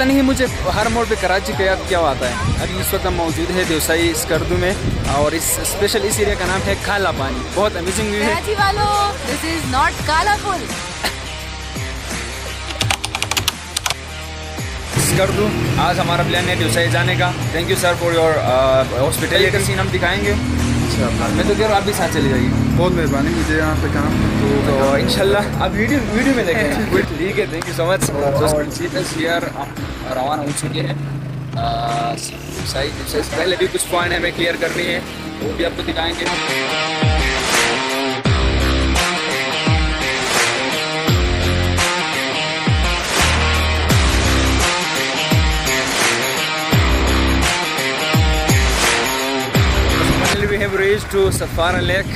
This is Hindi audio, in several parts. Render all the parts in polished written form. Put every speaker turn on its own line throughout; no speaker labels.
पता नहीं है मुझे हर मोड़ पे कराची का याद क्या आता है। अभी इस वक्त हम मौजूद है देवसाई स्कर्दू में और इस स्पेशल इस एरिया का नाम है काला पानी। बहुत अमेजिंग व्यू है।
कराची वालों, दिस इज नॉट काला पुल।
स्कर्दू आज हमारा प्लान है देवसाई जाने का। Thank you sir for your hospitality का सीन हम दिखाएंगे। मैं तो कह रहा हूँ आप भी साथ चले जाइए।
बहुत मेहरबानी, मुझे यहाँ पे काम
तो इंशाल्लाह आप वीडियो में देखेंगे। ठीक है, thank you so much. Here हम रवाना हो चुके हैं। सही पहले भी कुछ पॉइंट हमें क्लियर करनी है, वो भी आपको दिखाएंगे। We have reached to Safara Lake.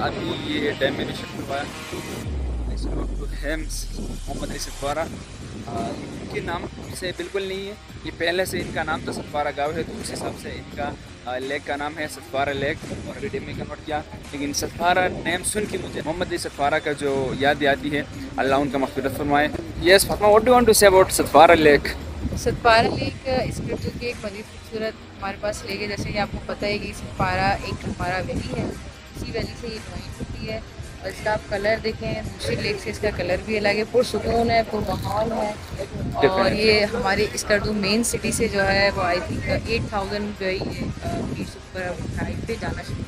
अभी ये डैम में शिफ्ट हुआ है। मोहम्मद अली सफारा इनके नाम से बिल्कुल नहीं है, ये पहले से इनका नाम तो सफारा गाँव है, तो उस हिसाब से इनका लेक का नाम है सफारा लेक और डैम में कन्वर्ट किया। लेकिन सफारा नेम सुन के मुझे मोहम्मद अली सफारा का जो याद आती है, अल्लाह उनका मग़फ़िरत फरमाए। Yes Fatima, what do you want to say about सफारा लेक?
सतपारा लेक स्कर्दू की एक मज़ीद खूबसूरत हमारे पास लेक है। जैसे कि आपको पता है कि सतपारा एक हमारा वैली है, इसी वैली से ये ज्वाइन होती है। और इसका आप कलर देखें, दूसरी लेक से इसका कलर भी अलग है, पुरसुकून है, पुरमाहौल है। और ये हमारे स्कर्दू मेन सिटी से जो है वो आई थिंक 8000 जो है फीट ऊपर हाइट पे जाना शुरू।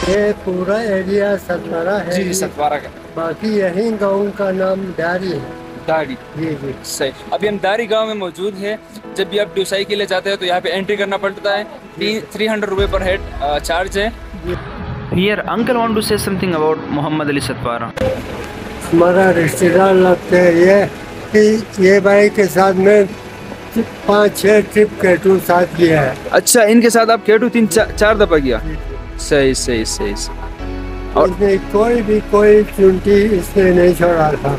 ये पूरा एरिया सतपारा है।
जी सतपारा का।
बाकी यही गांव का नाम दारी है।
दारी,
जी जी
सही। अभी हम दारी गांव में मौजूद है। जब भी आप देवसाई के लिए जाते हैं तो यहाँ पे एंट्री करना पड़ता है। 300 रुपये पर हेड चार्ज है। Here uncle want to say something about Mohammad Ali Satpara.
हमारा रिश्तेदार लगते हैं ये कि ये भाई के साथ में 5-6 ट्रिप केटू साथ किया है।
अच्छा, इनके साथ आप केटू 3-4 दफा किया। सही सही सही।
और इसमें कोई चुनटी इसने नहीं छोड़ा था।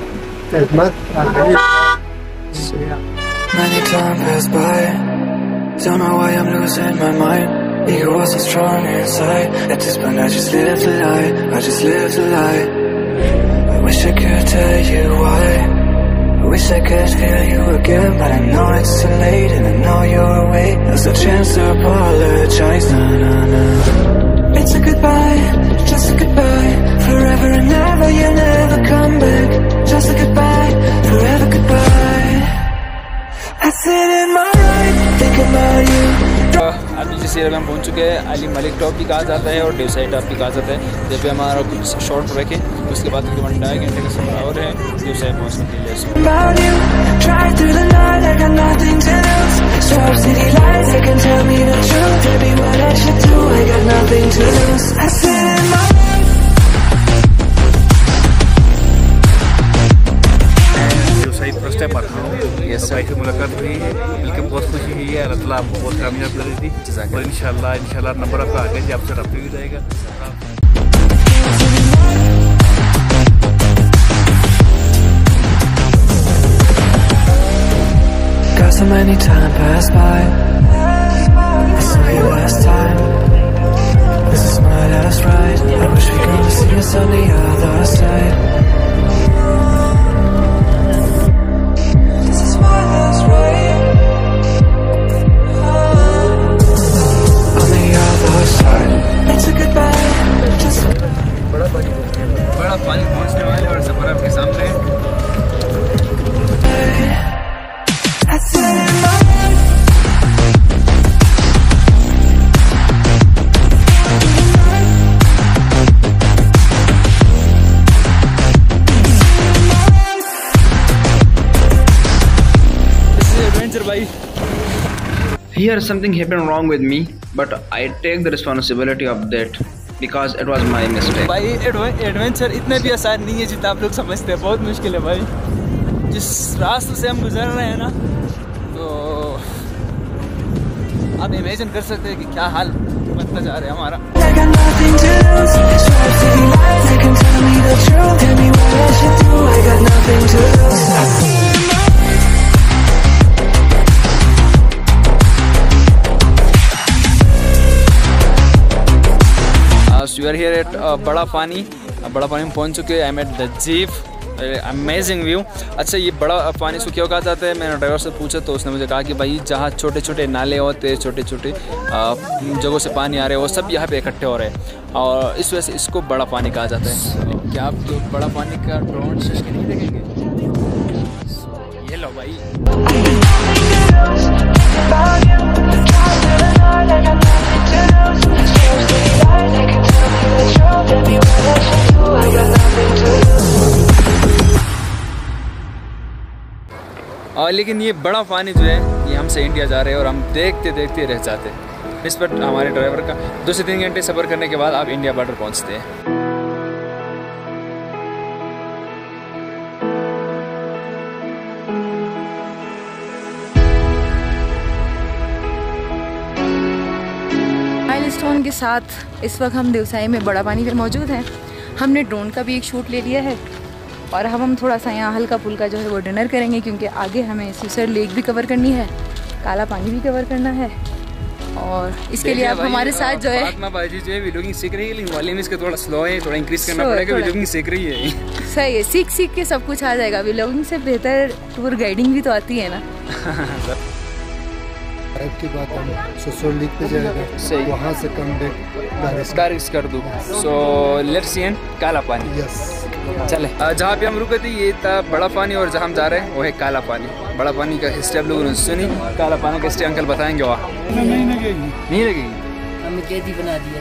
Many times pass by, don't know why I'm losing my mind. Ego wasn't strong inside. At this point I just live the lie, I just live the lie. I wish I could tell you why, I wish I could feel you again, but I know it's too late and I know you're away. There's no chance to apologize, nah, nah, nah. It's a goodbye, just a goodbye, forever and ever, you never come back. Just a goodbye, forever goodbye. I sit in my right, think about you.
अभी जिस एरिया में हम पहुँच चुके हैं, अली मलिक टॉप भी कहा जाता है और देवसाई टॉप भी कहा जाता है। जब भी हमारा कुछ शॉर्ट ब्रेक है, उसके बाद तकरीबन 2.5 घंटे का सफर और है देवसाई पहुँचने के लिए।
About you, drive through the night, I got nothing to lose. Sharp city lights, they can tell me the truth. Tell me what I should do, I got nothing to lose. I sit in my
Deosai first time आता हूँ।
यस
भाई से मुलाकात हुई, मिलकर बहुत खुशी हुई है। अल्लाह आपको बहुत कामयाब कर रही थी और इंशाल्लाह नंबर आपका आ गया, आपसे रब्ता भी जाएगा।
Got so many time pass by, I saw you last time. This is my last ride, I wish we could see us on the other side. This is my last ride, on the other side. It's a goodbye, just
बड़ा पानी पहुँचने वाले और सफर आपके सामने है।
I sit in my
Here something happened wrong with me, but I take the responsibility of that because it was my mistake. भाई एडवेंचर इतने भी आसान नहीं है जितना आप लोग समझते हैं, बहुत मुश्किल है भाई। जिस रास्ते से हम गुजर रहे हैं ना, तो आप इमेजिन कर सकते हैं कि क्या हाल बनता जा रहा है हमारा।
I got nothing to lose. Sharp city lights, they can tell me the truth. Tell me what I should do, I got nothing to lose. I sit in my
So we are here at Bara Pani में पहुंच चुके हैं। I am at the jeep, amazing view. अच्छा, ये बड़ा पानी इसको क्यों कहा जाता है? मैंने ड्राइवर से पूछा तो उसने मुझे कहा कि भाई जहाँ छोटे छोटे नाले होते हैं, छोटे छोटे जगहों से पानी आ रहे हैं, वो सब यहाँ पे इकट्ठे हो रहे हैं और इस वजह से इसको बड़ा पानी कहा जाता है। क्या आप जो बड़ा पानी का ड्रोन शश के नहीं देखेंगे? ये लो भाई। लेकिन ये बड़ा पानी जो है ये हमसे इंडिया जा रहे हैं और हम देखते देखते रह जाते हैं। इस पर हमारे ड्राइवर का 2 से 3 घंटे सफ़र करने के बाद आप इंडिया बॉर्डर पहुंचते हैं।
माइलस्टोन के साथ इस वक्त हम देवसाई में बड़ा पानी पर मौजूद हैं। हमने ड्रोन का भी एक शूट ले लिया है और हम थोड़ा सा यहाँ हल्का फुल्का जो है वो डिनर करेंगे, क्योंकि आगे हमें सुसर लेक भी कवर करनी है, काला पानी भी कवर करना है और इसके लिए आप हमारे साथ जो है
फातिमा बाजी जो है व्लॉगिंग सीख रही है, लेकिन वॉल्यूम इसका थोड़ा स्लो है, थोड़ा इंक्रीज करना पड़ेगा। व्लॉगिंग सीख रही है।
सही है, सीख सीख के सब कुछ आ जाएगा। व्लॉगिंग से बेहतर टूर गाइडिंग भी तो आती है ना।
की बात हम सुसर लेक पे जाएगा,
सही,
वहाँ से कम
डायरेक्ट कर दूँ। सो लेट्स सी एंड काला पानी।
यस,
चले। जहाँ पे हम रुके थे ये था बड़ा पानी और जहाँ हम जा रहे हैं वो है काला पानी। बड़ा पानी का हिस्ट्री आप लोगों ने सुनी, काला पानी का हिस्ट्री अंकल बताएंगे। वहाँ नहीं लगेगी,
हमें कैदी बना दिया।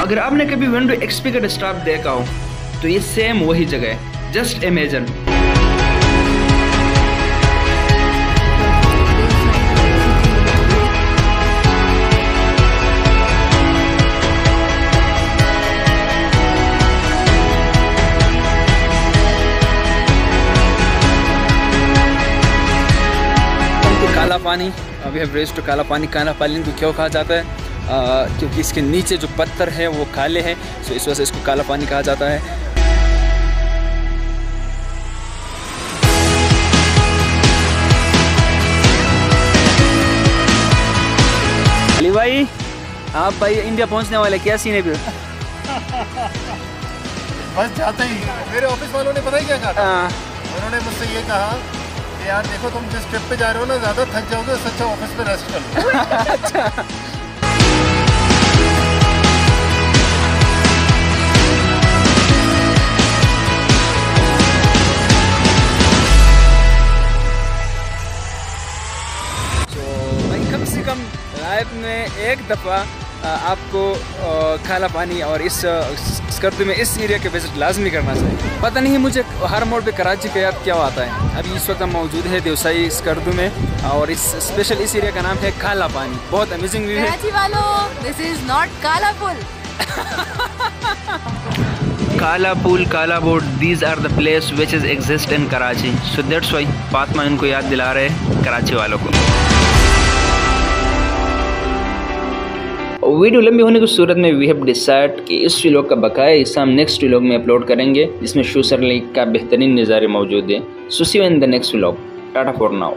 अगर आपने कभी विंडो एक्सपी का डिस्टर्ब देखा हो तो ये सेम वही जगह है। Just imagine. काला पानी, अभी हैव रेज्ड टू काला पानी। काला पानी को क्यों कहा जाता है? क्योंकि इसके नीचे जो पत्थर हैं वो काले हैं, सो इस वजह से इसको काला पानी कहा जाता है। अली भाई, आप भाई इंडिया पहुंचने वाले, क्या सीन है फिर?
बस जाते ही मेरे ऑफिस वालों ने पता ही क्या कहा? उन्होंने मुझसे ये कहा कि यार देखो तुम जिस ट्रिप पे जा रहे हो ना, ज़्यादा थक जाओगे, उससे अच्छा ऑफिस में रेस्ट कर लो।
अच्छा। कम से कम लाइफ में एक दफ़ा आपको काला पानी और इस स्कर्दू में इस एरिया के विजिट लाजमी करना चाहिए। पता नहीं मुझे हर मोड़ पे कराची का याद क्या आता है। अभी इस वक्त हम मौजूद है देवसाई स्कर्दू में और इस स्पेशल इस एरिया का नाम है काला पानी। बहुत अमेजिंग व्यू है।
कराची वालों, दिस इज नॉट काला पुल।
काला पुल, काला board, these are the place which is exist in Karachi. So that's why Fatima इनको याद दिला रहे हैं कराची वालों को। वीडियो लंबी होने की सूरत में वी हैव डिसाइड कि इस व्लॉग का बकाया हिस्सा हम नेक्स्ट व्लॉग में अपलोड करेंगे, जिसमें सुसर लेक का बेहतरीन नज़ारे मौजूद है। So see you in the next vlog. Tata for now.